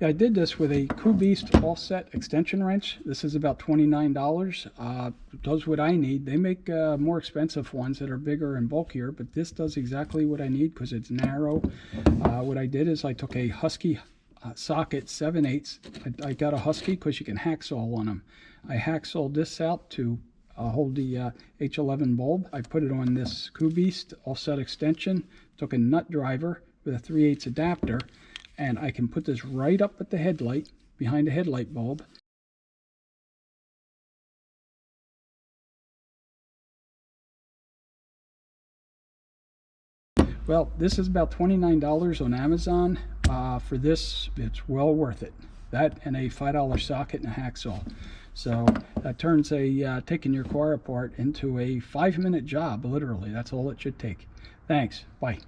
Yeah, I did this with a Beast offset extension wrench. This is about $29. Does what I need. They make more expensive ones that are bigger and bulkier, but this does exactly what I need because it's narrow. What I did is I took a Husky socket 7/8. I got a Husky because you can hacksaw on them. I hacksawed this out to hold the H11 bulb. I put it on this Beast offset extension, took a nut driver with a 3/8 adapter, and I can put this right up at the headlight, behind the headlight bulb. Well, this is about $29 on Amazon. For this, it's well worth it. That and a $5 socket and a hacksaw. So that turns taking your car apart into a 5-minute job, literally. That's all it should take. Thanks. Bye.